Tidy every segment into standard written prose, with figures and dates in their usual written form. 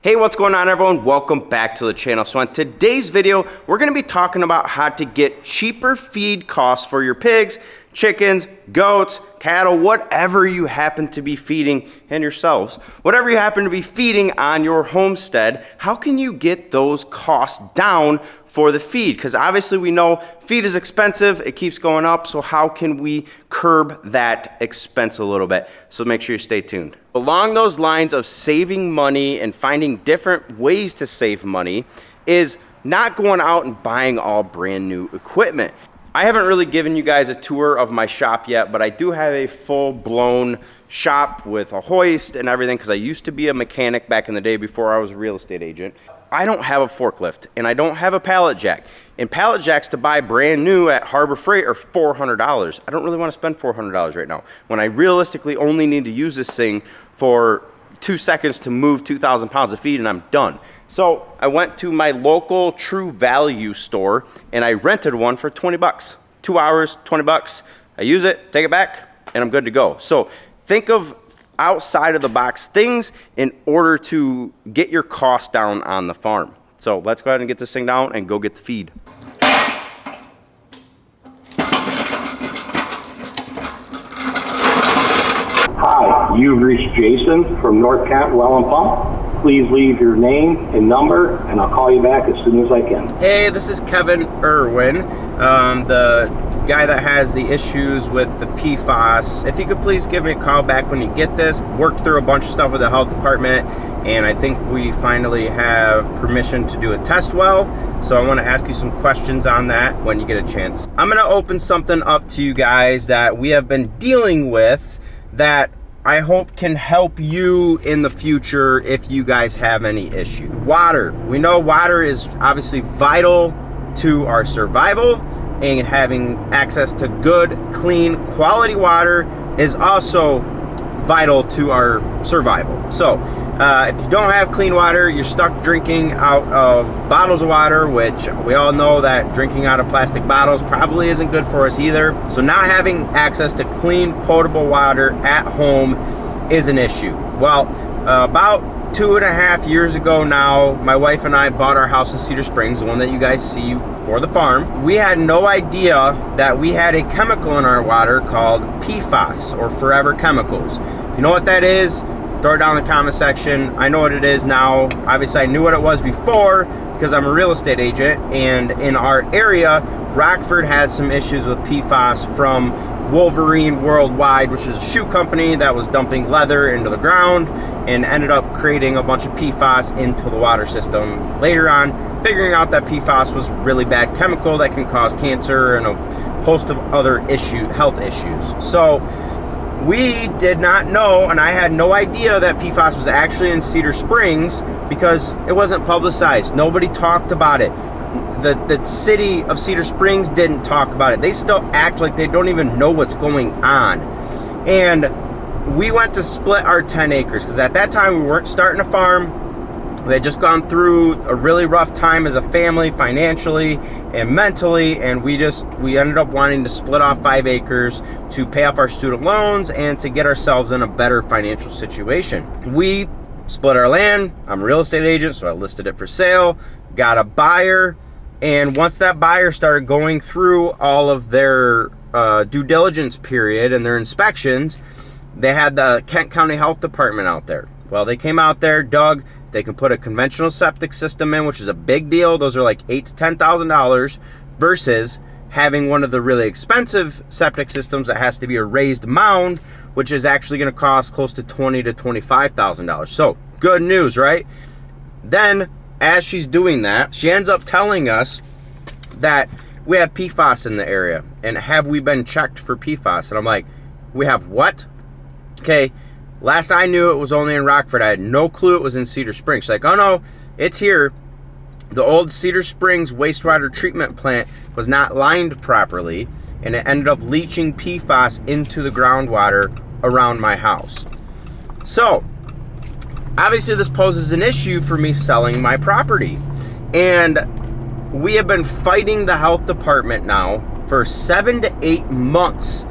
Hey, what's going on everyone? Welcome back to the channel. So on today's video, we're gonna be talking about how to get cheaper feed costs for your pigs, chickens, goats, cattle, whatever you happen to be feeding, and yourselves. Whatever you happen to be feeding on your homestead, how can you get those costs down for the feed? Because obviously we know feed is expensive, it keeps going up, so how can we curb that expense a little bit? So make sure you stay tuned. Along those lines of saving money and finding different ways to save money is not going out and buying all brand new equipment. I haven't really given you guys a tour of my shop yet, but I do have a full-blown shop with a hoist and everything because I used to be a mechanic back in the day before I was a real estate agent. I don't have a forklift and I don't have a pallet jack. And pallet jacks to buy brand new at Harbor Freight are $400. I don't really want to spend $400 right now when I realistically only need to use this thing for 2 seconds to move 2,000 pounds of feed and I'm done. So I went to my local True Value store and I rented one for 20 bucks. 2 hours, 20 bucks. I use it, take it back, and I'm good to go. So think of outside of the box things in order to get your costs down on the farm. So let's go ahead and get this thing down and go get the feed. Hi, you've reached Jason from North Kent Well and Pump. Please leave your name and number, and I'll call you back as soon as I can. Hey, this is Kevin Irwin, the guy that has the issues with the PFAS. If you could please give me a call back when you get this. Worked through a bunch of stuff with the health department, and I think we finally have permission to do a test well. So I want to ask you some questions on that when you get a chance. I'm going to open something up to you guys that we have been dealing with that I hope can help you in the future if you guys have any issue. Water. We know water is obviously vital to our survival, and having access to good, clean, quality water is also vital to our survival. So if you don't have clean water, you're stuck drinking out of bottles of water, which we all know that drinking out of plastic bottles probably isn't good for us either. So not having access to clean, potable water at home is an issue. Well, about 2.5 years ago now, my wife and I bought our house in Cedar Springs, the one that you guys see for the farm. We had no idea that we had a chemical in our water called PFAS, or forever chemicals. If you know what that is, throw it down in the comment section. I know what it is now. Obviously I knew what it was before because I'm a real estate agent, and in our area, Rockford had some issues with PFAS from Wolverine Worldwide, which is a shoe company that was dumping leather into the ground and ended up creating a bunch of PFAS into the water system. Later on, figuring out that PFAS was a really bad chemical that can cause cancer and a host of other health issues. So we did not know, and I had no idea that PFAS was actually in Cedar Springs because it wasn't publicized. Nobody talked about it. The city of Cedar Springs didn't talk about it. They still act like they don't even know what's going on. And we went to split our 10 acres because at that time we weren't starting a farm. We had just gone through a really rough time as a family, financially and mentally, and we ended up wanting to split off 5 acres to pay off our student loans and to get ourselves in a better financial situation. We split our land. I'm a real estate agent, so I listed it for sale, got a buyer, and once that buyer started going through all of their due diligence period and their inspections, they had the Kent County Health Department out there. Well, they came out there, dug. They can put a conventional septic system in, which is a big deal. Those are like $8,000 to $10,000 versus having one of the really expensive septic systems that has to be a raised mound, which is actually going to cost close to $20,000 to $25,000. So good news, right? Then as she's doing that, she ends up telling us that we have PFAS in the area, and have we been checked for PFAS? And I'm like, we have what? Okay. Last I knew, it was only in Rockford. I had no clue it was in Cedar Springs. She's like, oh no, it's here. The old Cedar Springs wastewater treatment plant was not lined properly, and it ended up leaching PFAS into the groundwater around my house. So, obviously this poses an issue for me selling my property. And we have been fighting the health department now for 7 to 8 months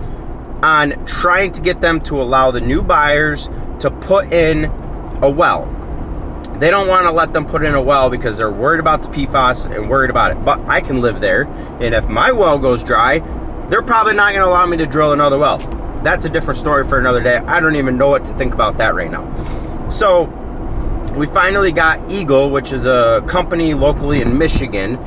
on trying to get them to allow the new buyers to put in a well. They don't want to let them put in a well because they're worried about the PFAS and worried about it. But I can live there, and if my well goes dry, they're probably not going to allow me to drill another well. That's a different story for another day. I don't even know what to think about that right now. So we finally got Eagle, which is a company locally in Michigan.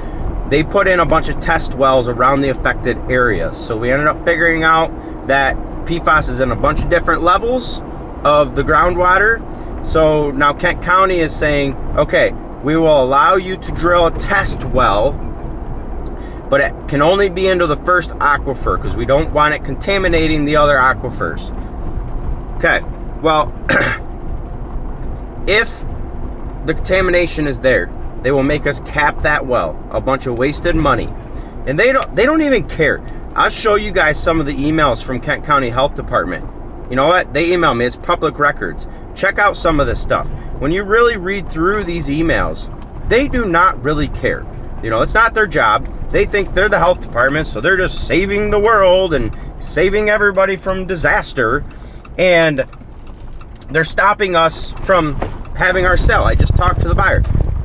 They put in a bunch of test wells around the affected areas. So we ended up figuring out that PFAS is in a bunch of different levels of the groundwater. So now Kent County is saying, okay, we will allow you to drill a test well, but it can only be into the first aquifer because we don't want it contaminating the other aquifers. Okay, well, if the contamination is there, they will make us cap that well. A bunch of wasted money. And they don't even care. I'll show you guys some of the emails from Kent County Health Department. You know what? They email me. It's public records. Check out some of this stuff. When you really read through these emails, they do not really care. You know, it's not their job. They think they're the health department, so they're just saving the world and saving everybody from disaster. And they're stopping us from having our sale. I just talked to the buyer.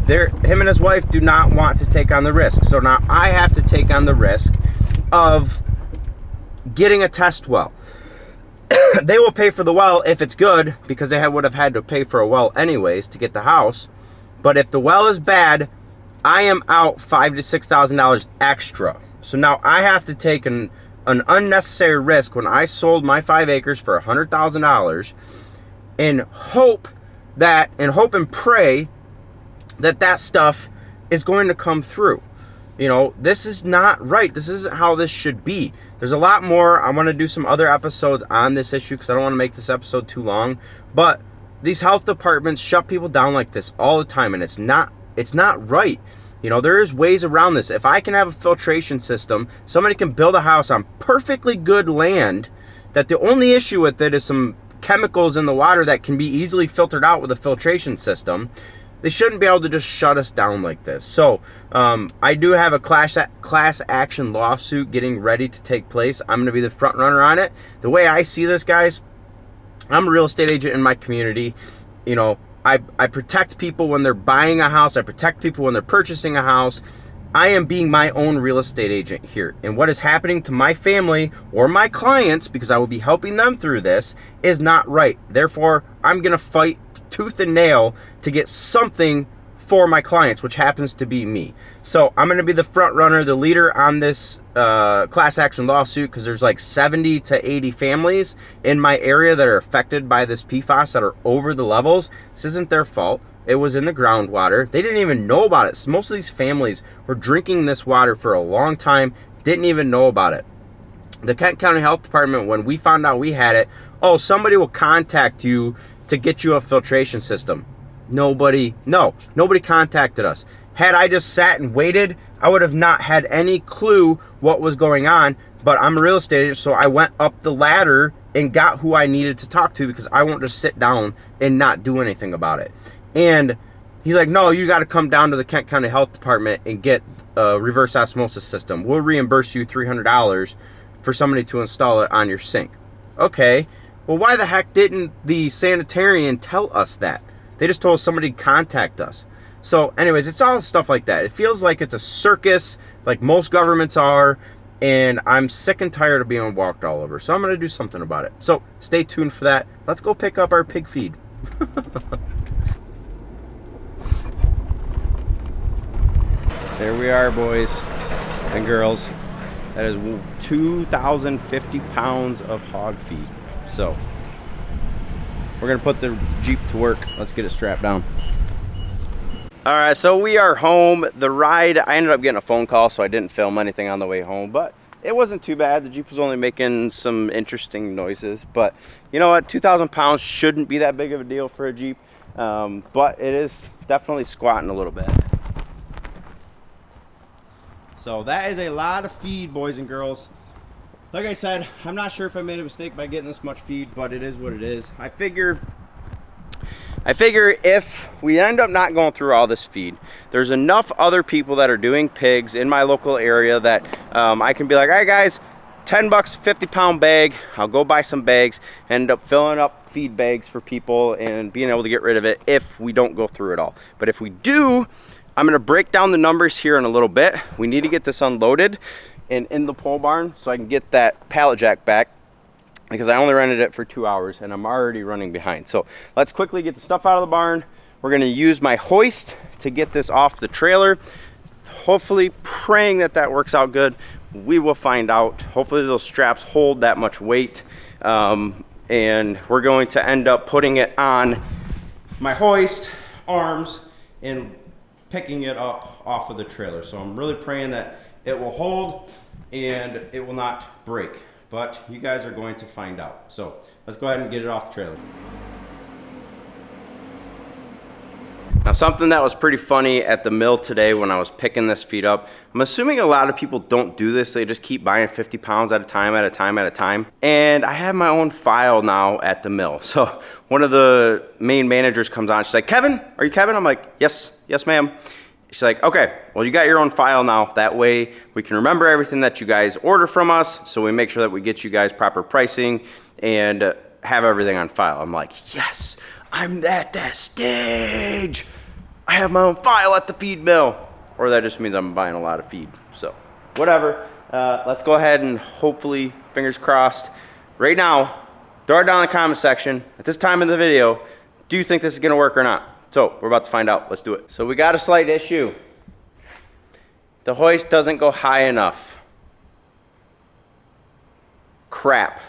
Him and his wife do not want to take on the risk. So now I have to take on the risk of getting a test well. They will pay for the well if it's good, because they would have had to pay for a well anyways to get the house. But if the well is bad, I am out $5,000 to $6,000 extra. So now I have to take an unnecessary risk when I sold my 5 acres for $100,000 and hope and pray that stuff is going to come through. You know, this is not right. This isn't how this should be. There's a lot more. I want to do some other episodes on this issue because I don't want to make this episode too long. But these health departments shut people down like this all the time, and it's not right. You know, there is ways around this. If I can have a filtration system, somebody can build a house on perfectly good land, that the only issue with it is some chemicals in the water that can be easily filtered out with a filtration system. They shouldn't be able to just shut us down like this. So I do have a class action lawsuit getting ready to take place. I'm going to be the front runner on it. The way I see this, guys, I'm a real estate agent in my community. You know, I protect people when they're buying a house. I protect people when they're purchasing a house. I am being my own real estate agent here. And what is happening to my family or my clients, because I will be helping them through this, is not right. Therefore, I'm going to fight tooth and nail to get something for my clients, which happens to be me. So I'm going to be the front runner, the leader on this class action lawsuit, because there's like 70 to 80 families in my area that are affected by this PFAS that are over the levels. This isn't their fault. It was in the groundwater. They didn't even know about it. So most of these families were drinking this water for a long time, didn't even know about it. The Kent County Health Department, when we found out we had it, oh, somebody will contact you to get you a filtration system. Nobody contacted us. Had I just sat and waited, I would have not had any clue what was going on. But I'm a real estate agent, so I went up the ladder and got who I needed to talk to, because I won't just sit down and not do anything about it. And he's like, no, you got to come down to the Kent County Health Department and get a reverse osmosis system. We'll reimburse you $300 for somebody to install it on your sink. Okay. Well, why the heck didn't the sanitarian tell us that? They just told us somebody to contact us. So anyways, it's all stuff like that. It feels like it's a circus, like most governments are, and I'm sick and tired of being walked all over. So I'm going to do something about it. So stay tuned for that. Let's go pick up our pig feed. There we are, boys and girls. That is 2,050 pounds of hog feed. So we're gonna put the Jeep to work. Let's get it strapped down. All right, so we are home. The ride, I ended up getting a phone call, so I didn't film anything on the way home, but it wasn't too bad. The Jeep was only making some interesting noises, but you know what? 2,000 pounds shouldn't be that big of a deal for a Jeep, but it is definitely squatting a little bit. So that is a lot of feed, boys and girls. Like I said, I'm not sure if I made a mistake by getting this much feed, but it is what it is. I figure if we end up not going through all this feed, there's enough other people that are doing pigs in my local area that I can be like, all right, guys, 10 bucks, 50-pound bag. I'll go buy some bags, end up filling up feed bags for people and being able to get rid of it if we don't go through it all. But if we do, I'm gonna break down the numbers here in a little bit. We need to get this unloaded and in the pole barn so I can get that pallet jack back, because I only rented it for 2 hours and I'm already running behind. So let's quickly get the stuff out of the barn. We're gonna use my hoist to get this off the trailer. Hopefully, praying that that works out good. We will find out. Hopefully those straps hold that much weight. And we're going to end up putting it on my hoist arms and picking it up off of the trailer. So I'm really praying that it will hold and it will not break. But you guys are going to find out. So let's go ahead and get it off the trailer. Now, something that was pretty funny at the mill today when I was picking this feed up, I'm assuming a lot of people don't do this. They just keep buying 50 pounds at a time, at a time, at a time. And I have my own file now at the mill. So one of the main managers comes on. She's like, Kevin, are you Kevin? I'm like, yes, ma'am. She's like, okay, well, you got your own file now. That way we can remember everything that you guys order from us. So we make sure that we get you guys proper pricing and have everything on file. I'm like, yes, I'm at that stage. I have my own file at the feed mill. Or that just means I'm buying a lot of feed. So whatever. Let's go ahead and hopefully, fingers crossed, right now, throw it down in the comment section. At this time in the video, do you think this is gonna work or not? So we're about to find out. Let's do it. So we got a slight issue. The hoist doesn't go high enough. Crap.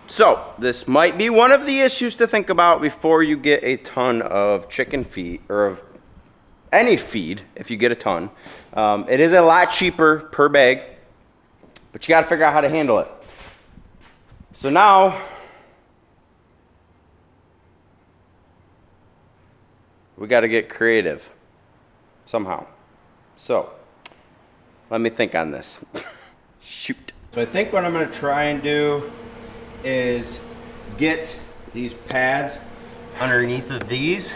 So this might be one of the issues to think about before you get a ton of chicken feed, or of any feed if you get a ton. It is a lot cheaper per bag, but you got to figure out how to handle it. So now we got to get creative somehow. So let me think on this. Shoot. So I think what I'm going to try and do is get these pads underneath of these,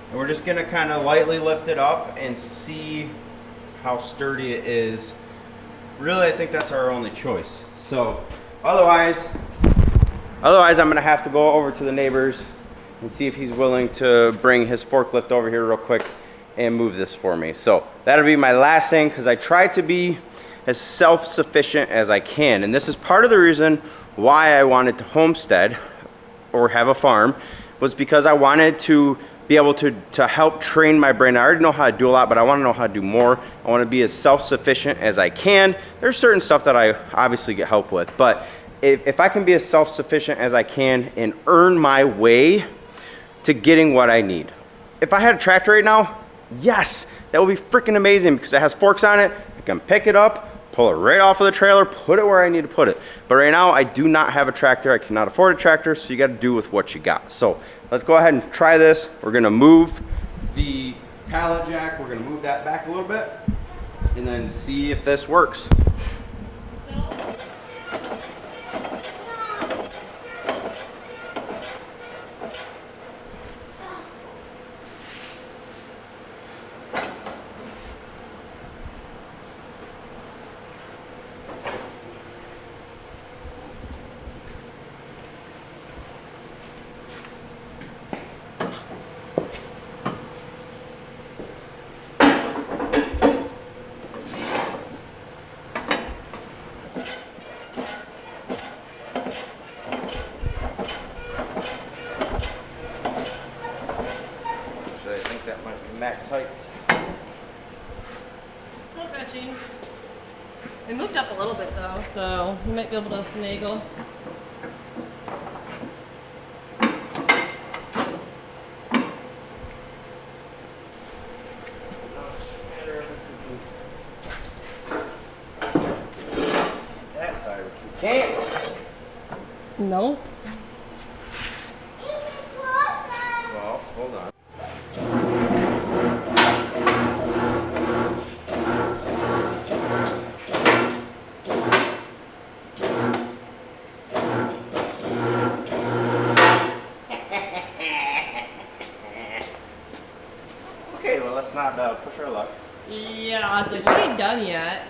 and we're just going to kind of lightly lift it up and see how sturdy it is. Really, I think that's our only choice. So otherwise I'm going to have to go over to the neighbors and see if he's willing to bring his forklift over here real quick and move this for me. So that'll be my last thing, because I try to be as self-sufficient as I can. And this is part of the reason why I wanted to homestead or have a farm, was because I wanted to be able to help train my brain. I already know how to do a lot, but I want to know how to do more. I want to be as self-sufficient as I can. There's certain stuff that I obviously get help with, but if I can be as self-sufficient as I can and earn my way to getting what I need. If I had a tractor right now, yes, that would be freaking amazing, because it has forks on it. I can pick it up, pull it right off of the trailer, put it where I need to put it. But right now, I do not have a tractor. I cannot afford a tractor, so you got to do with what you got. So let's go ahead and try this. We're going to move the pallet jack. We're going to move that back a little bit and then see if this works. Max height. Still fetching. It moved up a little bit though, so you might be able to finagle. That side, which we can't. No. Well, hold on. Okay, well, let's not push our luck. Yeah, I was like, we ain't done yet.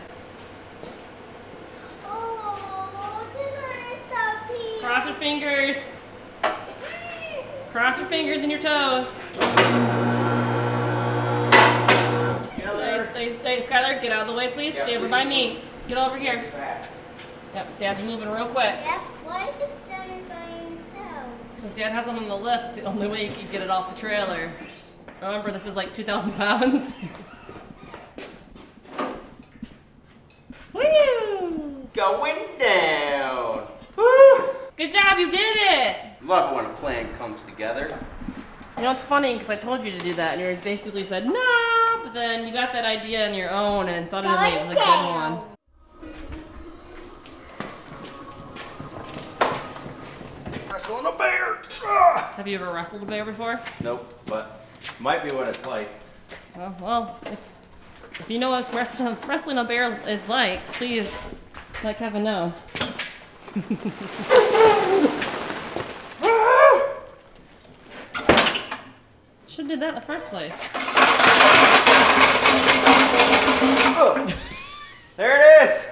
Oh, this one is so cute. Cross your fingers. Cross your fingers and your toes. Stay. Skylar, get out of the way, please. Stay over by me. Get over here. Yep, Dad's moving real quick. Yep, why is it standing by himself? Because Dad has them on the lift. It's the only way you can get it off the trailer. Remember, this is like 2,000 pounds. Woo! Going down. Woo! Good job, you did it! Love when a plan comes together. You know, it's funny because I told you to do that and you basically said no, but then you got that idea on your own and suddenly it was a good one. Wrestling a bear. Have you ever wrestled a bear before? Nope, but might be what it's like. Well, if you know what wrestling a bear is like, please let Kevin know. Should have did that in the first place. Oh, there it is.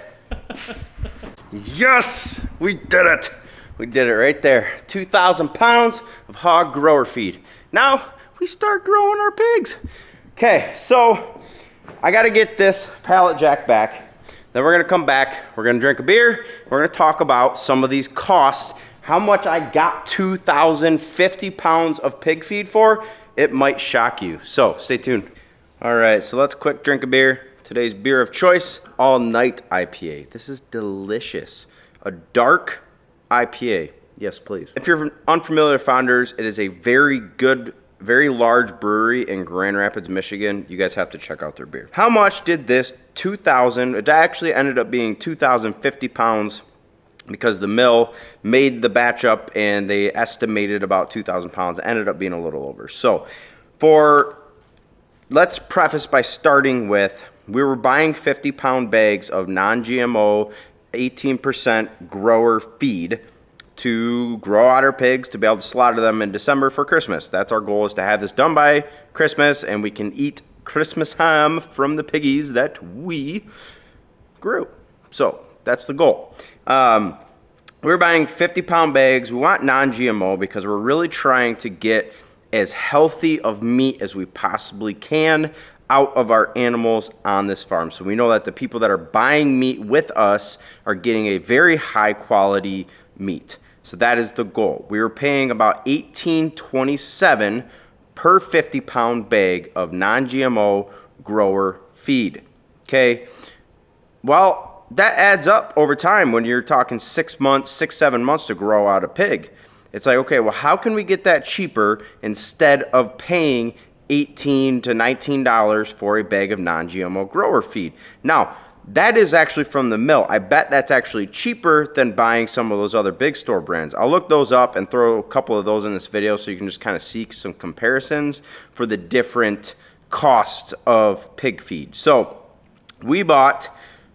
Yes, we did it. We did it right there. 2,000 pounds of hog grower feed. Now we start growing our pigs. Okay, so I got to get this pallet jack back. Then we're going to come back. We're going to drink a beer. We're going to talk about some of these costs. How much I got 2,050 pounds of pig feed for. It might shock you. So stay tuned. All right, so let's quick drink a beer. Today's beer of choice, All Night IPA. This is delicious. A dark IPA. Yes, please. If you're unfamiliar with Founders, it is a very good, very large brewery in Grand Rapids, Michigan. You guys have to check out their beer. How much did this 2,000, it actually ended up being 2,050 pounds because the mill made the batch up and they estimated about 2,000 pounds. It ended up being a little over. So let's preface by starting with, we were buying 50-pound bags of non-GMO, 18% grower feed to grow out our pigs to be able to slaughter them in December for Christmas. That's our goal, is to have this done by Christmas and we can eat Christmas ham from the piggies that we grew. So that's the goal. We're buying 50-pound bags. We want non-GMO because we're really trying to get as healthy of meat as we possibly can out of our animals on this farm. So we know that the people that are buying meat with us are getting a very high quality meat. So that is the goal. We were paying about $18.27 per 50-pound bag of non-GMO grower feed. Okay. Well, that adds up over time when you're talking 6 months, 7 months to grow out a pig. It's like, okay, well, how can we get that cheaper instead of paying $18 to $19 for a bag of non-GMO grower feed? Now, that is actually from the mill. I bet that's actually cheaper than buying some of those other big store brands. I'll look those up and throw a couple of those in this video so you can just kind of see some comparisons for the different costs of pig feed. So we bought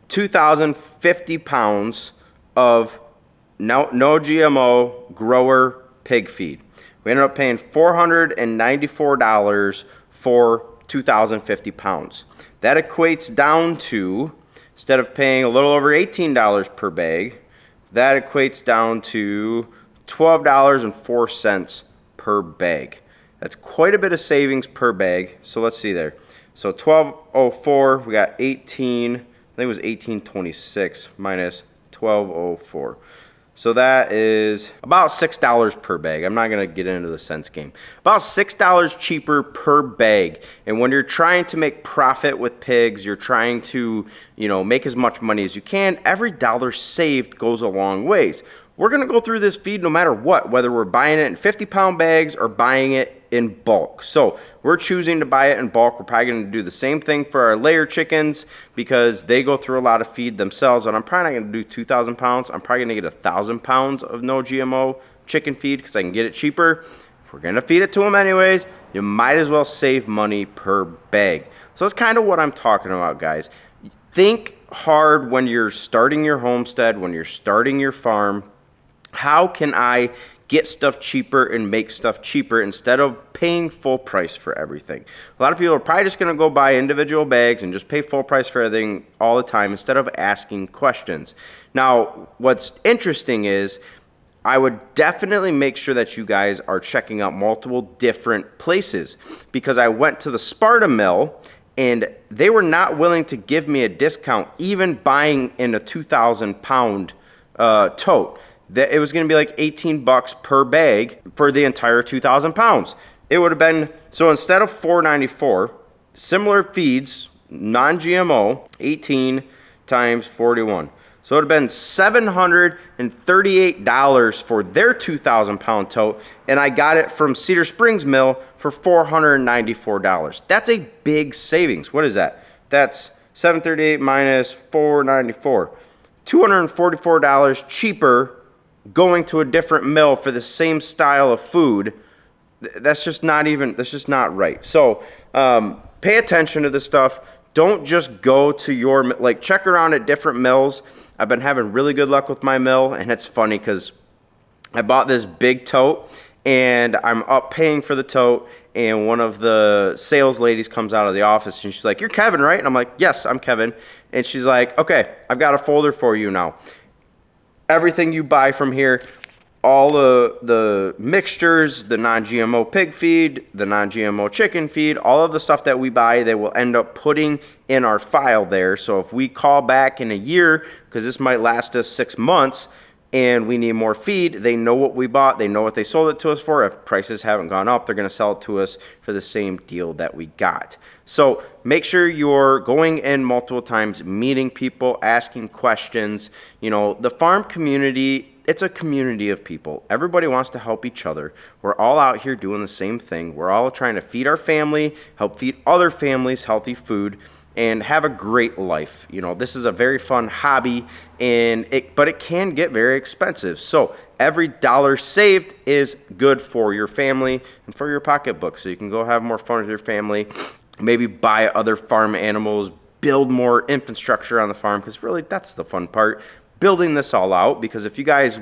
2,050 pounds of no GMO grower pig feed. We ended up paying $494 for 2,050 pounds. That equates down to, instead of paying a little over $18 per bag, that equates down to $12.04 per bag. That's quite a bit of savings per bag. So let's see there. So $12.04, we got 18, I think it was $18.26 minus $12.04. So that is about $6 per bag. I'm not gonna get into the cents game. About $6 cheaper per bag. And when you're trying to make profit with pigs, you're trying to, make as much money as you can, every dollar saved goes a long ways. We're gonna go through this feed no matter what, whether we're buying it in 50-pound bags or buying it in bulk. So we're choosing to buy it in bulk. We're probably gonna do the same thing for our layer chickens because they go through a lot of feed themselves. And I'm probably not gonna do 2,000 pounds. I'm probably gonna get 1,000 pounds of no GMO chicken feed because I can get it cheaper. If we're gonna feed it to them anyways, you might as well save money per bag. So that's kind of what I'm talking about, guys. Think hard when you're starting your homestead, when you're starting your farm. How can I get stuff cheaper and make stuff cheaper instead of paying full price for everything. A lot of people are probably just going to go buy individual bags and just pay full price for everything all the time instead of asking questions. Now, what's interesting is I would definitely make sure that you guys are checking out multiple different places, because I went to the Sparta Mill and they were not willing to give me a discount even buying in a 2,000 pound tote. That it was going to be like $18 per bag for the entire 2,000 pounds. It would have been, so instead of $4.94, similar feeds, non-GMO, 18 times 41. So it would have been $738 for their 2,000 pound tote, and I got it from Cedar Springs Mill for $494. That's a big savings. What is that? That's $738 minus $494. $244 cheaper going to a different mill for the same style of food. That's just not right. So pay attention to this stuff. Don't just go to your, like, check around at different mills. I've been having really good luck with my mill, and it's funny because I bought this big tote and I'm up paying for the tote, and one of the sales ladies comes out of the office and she's like, "You're Kevin, right?" And I'm like, "Yes, I'm Kevin." And she's like, "Okay, I've got a folder for you now. Everything you buy from here, all the mixtures, the non-GMO pig feed, the non-GMO chicken feed, all of the stuff that we buy, they will end up putting in our file there. So if we call back in a year, because this might last us 6 months, and we need more feed, they know what we bought, they know what they sold it to us for. If prices haven't gone up, they're going to sell it to us for the same deal that we got. So make sure you're going in multiple times, meeting people, asking questions. You know, the farm community, it's a community of people. Everybody wants to help each other. We're all out here doing the same thing. We're all trying to feed our family, help feed other families healthy food, and have a great life. You know, this is a very fun hobby, but it can get very expensive. So every dollar saved is good for your family and for your pocketbook. So you can go have more fun with your family, maybe buy other farm animals, build more infrastructure on the farm, because really that's the fun part, building this all out. Because if you guys